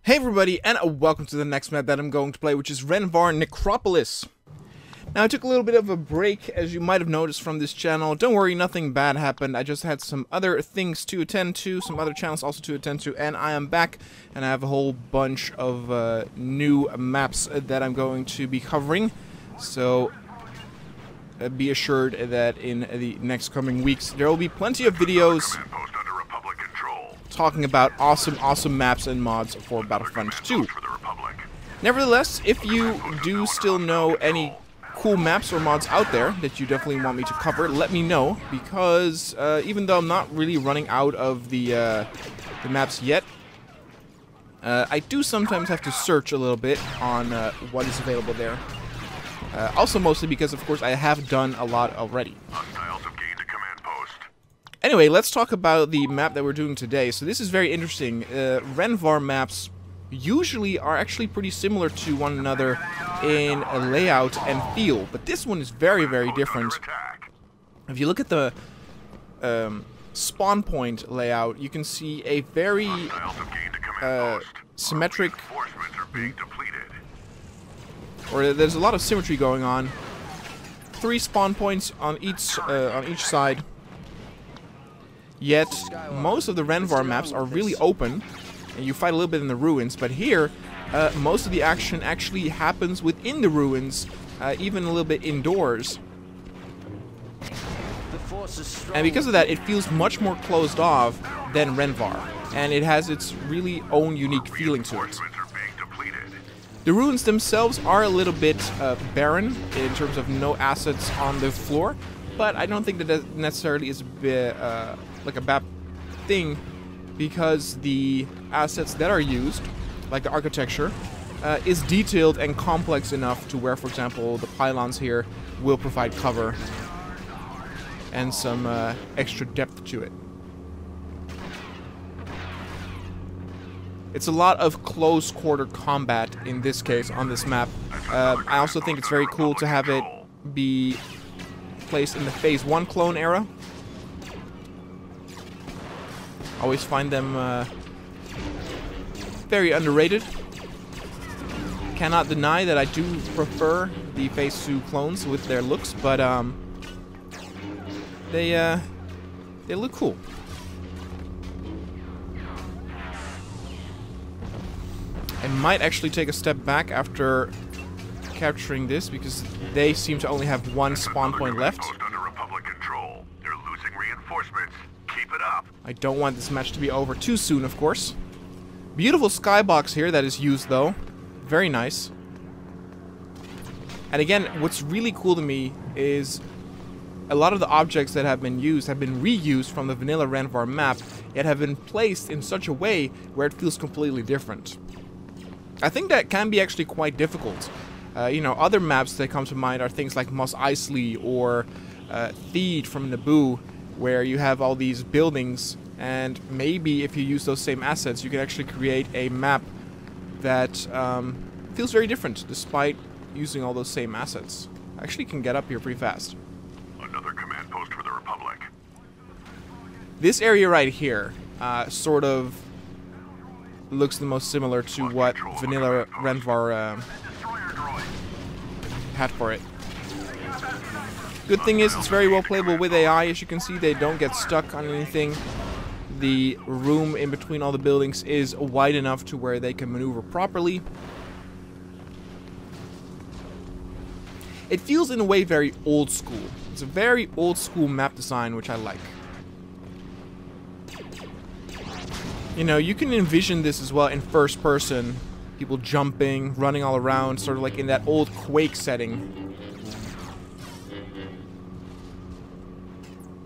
Hey everybody, and welcome to the next map that I'm going to play, which is Rhen Var Necropolis. Now, I took a little bit of a break, as you might have noticed from this channel. Don't worry, nothing bad happened. I just had some other things to attend to, some other channels also to attend to, and I am back, and I have a whole bunch of new maps that I'm going to be covering. So, be assured that in the next coming weeks, there will be plenty of videos talking about awesome maps and mods for Battlefront 2. Nevertheless, if you do still know any cool maps or mods out there that you definitely want me to cover, let me know, because even though I'm not really running out of the maps yet, I do sometimes have to search a little bit on what is available there. Also mostly because, of course, I have done a lot already. Anyway, let's talk about the map that we're doing today. So this is very interesting. Rhen Var maps usually are actually pretty similar to one another in a layout and feel, but this one is very different. If you look at the spawn point layout, you can see a very symmetric, or there's a lot of symmetry going on. 3 spawn points on each side. Yet, most of the Rhen Var maps are really open, and you fight a little bit in the ruins, but here, most of the action actually happens within the ruins, even a little bit indoors. And because of that, it feels much more closed off than Rhen Var, and it has its really own unique feeling to it. The ruins themselves are a little bit barren, in terms of no assets on the floor, but I don't think that necessarily is like a bad thing, because the assets that are used, like the architecture, is detailed and complex enough to where, for example, the pylons here will provide cover and some extra depth to it. It's a lot of close quarter combat in this case on this map. I also think it's very cool to have it be placed in the Phase 1 clone era. Always find them very underrated. Cannot deny that I do prefer the Phase 2 clones with their looks, but they look cool. I might actually take a step back after capturing this, because they seem to only have one spawn point left. I don't want this match to be over too soon, of course. Beautiful skybox here that is used, though. Very nice. And again, what's really cool to me is a lot of the objects that have been used have been reused from the vanilla Rhen Var map, yet have been placed in such a way where it feels completely different. I think that can be actually quite difficult. You know, other maps that come to mind are things like Mos Eisley or Theed from Naboo, where you have all these buildings, and maybe if you use those same assets, you can actually create a map that feels very different, despite using all those same assets. I actually can get up here pretty fast. Another command post for the Republic. This area right here sort of looks the most similar to what vanilla Rhen Var had for it. Good thing is, it's very well playable with AI. As you can see, they don't get stuck on anything. The room in between all the buildings is wide enough to where they can maneuver properly. It feels in a way very old school. It's a very old school map design, which I like. You know, you can envision this as well in first person. People jumping, running all around, sort of like in that old Quake setting.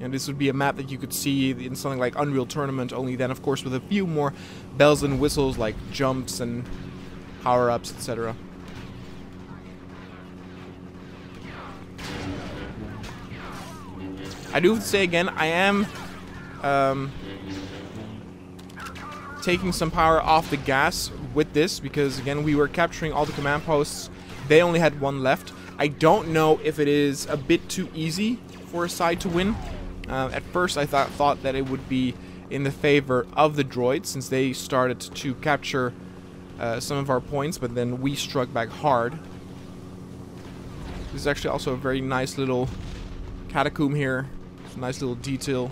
And this would be a map that you could see in something like Unreal Tournament, only then, of course, with a few more bells and whistles like jumps and power-ups, etc. I do have to say again, I am taking some power off the gas with this, because again, we were capturing all the command posts. They only had one left. I don't know if it is a bit too easy for a side to win. At first I thought that it would be in the favor of the droids, since they started to capture some of our points, but then we struck back hard. This is actually also a very nice little catacomb here. It's a nice little detail.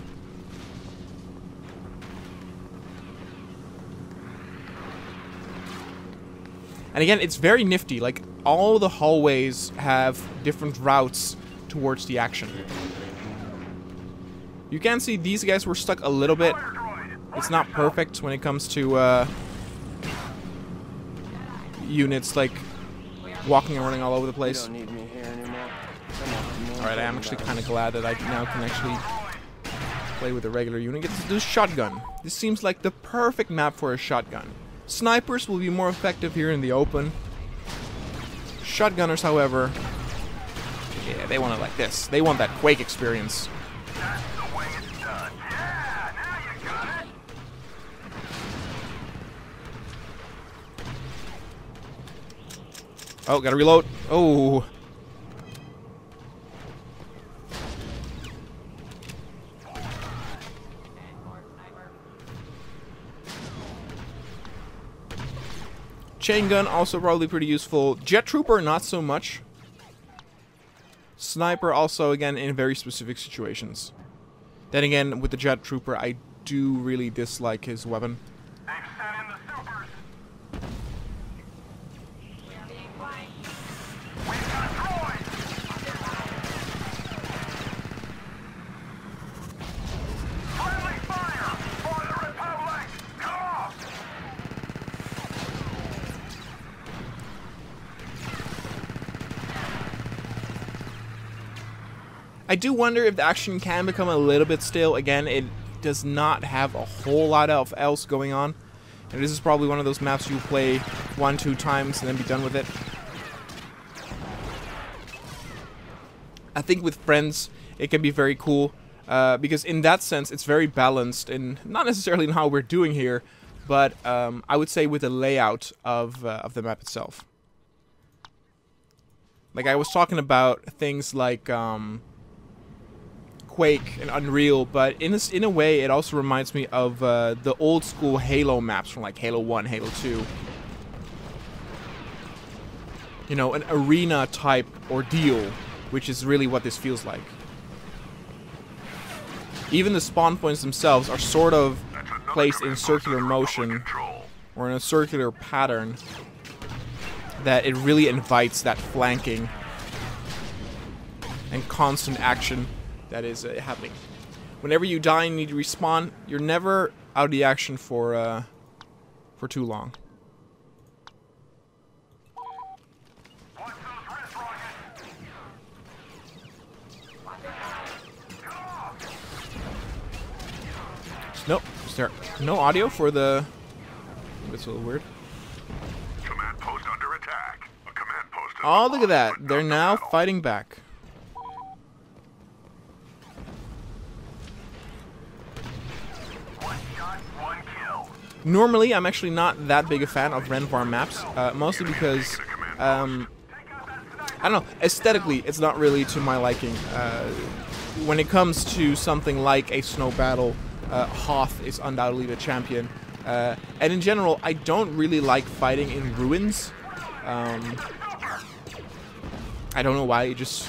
And again, it's very nifty. Like, all the hallways have different routes towards the action. You can see these guys were stuck a little bit. It's not perfect when it comes to units like walking and running all over the place. Alright, I am actually kind of glad that I now can actually play with a regular unit. Get to do shotgun. This seems like the perfect map for a shotgun. Snipers will be more effective here in the open. Shotgunners, however, yeah, they want it like this. They want that Quake experience. That's the way it's done. Yeah, now you got it. Oh, gotta reload. Oh. Chain gun also probably pretty useful. Jet trooper not so much. Sniper also again in very specific situations. Then again with the jet trooper I do really dislike his weapon. They've sent in the supers. We've got droids. Friendly fire for the Republic. Come on. I do wonder if the action can become a little bit stale. Again, it does not have a whole lot of else going on. And this is probably one of those maps you play 1-2 times and then be done with it. I think with friends, it can be very cool. Because in that sense, it's very balanced. And not necessarily in how we're doing here, but I would say with the layout of the map itself. Like I was talking about things like Quake and Unreal, but in a way it also reminds me of the old school Halo maps from like Halo 1, Halo 2. You know, an arena type ordeal, which is really what this feels like. Even the spawn points themselves are sort of placed in circular motion or in a circular pattern that it really invites that flanking and constant action that is happening. Whenever you die and need to respawn, you're never out of the action for too long. Nope. Is there no audio for the... That's a little weird. Command post under attack. A command post. Oh, look at that. They're now fighting back. One shot, one kill. Normally, I'm actually not that big a fan of Rhen Var maps, mostly because, I don't know, aesthetically, it's not really to my liking. When it comes to something like a snow battle, Hoth is undoubtedly the champion. And in general, I don't really like fighting in ruins. I don't know why, it just,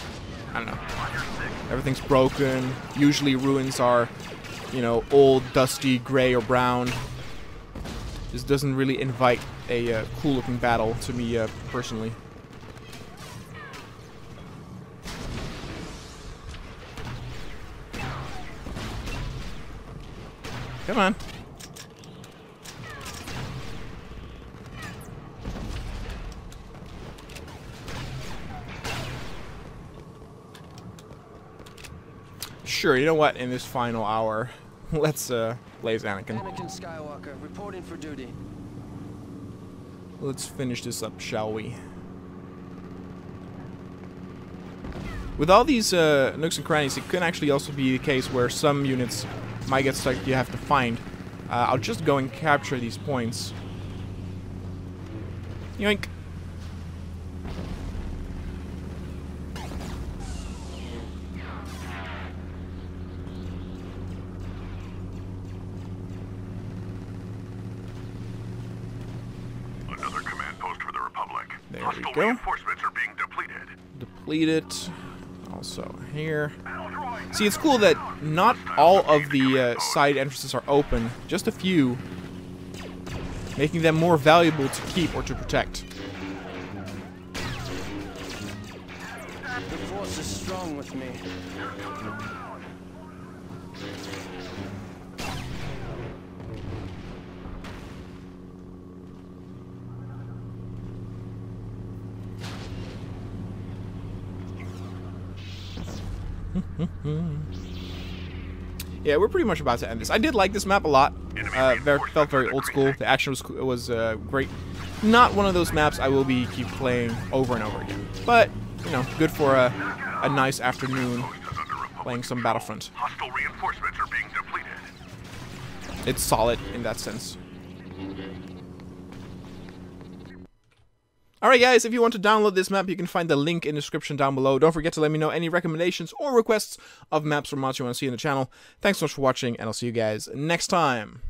I don't know. Everything's broken. Usually ruins are, you know, old, dusty, gray, or brown. This doesn't really invite a cool-looking battle to me, personally. Come on. Sure, you know what? In this final hour, let's blaze Anakin. Anakin Skywalker, reporting for duty. Let's finish this up, shall we? With all these nooks and crannies, it could actually also be the case where some units might get stuck you have to find. I'll just go and capture these points. Yoink. Another Hostile go. reinforcements are being depleted. Deplete it. Also here. See, it's cool that not all of the side entrances are open, just a few, making them more valuable to keep or to protect. The force is strong with me. Yeah, we're pretty much about to end this. I did like this map a lot. Felt very old school. The action was great. Not one of those maps I will be keep playing over and over again. But, you know, good for a nice afternoon playing some Battlefront. Hostile reinforcements are being depleted. It's solid in that sense. Alright guys, if you want to download this map, you can find the link in the description down below. Don't forget to let me know any recommendations or requests of maps or mods you want to see in the channel. Thanks so much for watching, and I'll see you guys next time.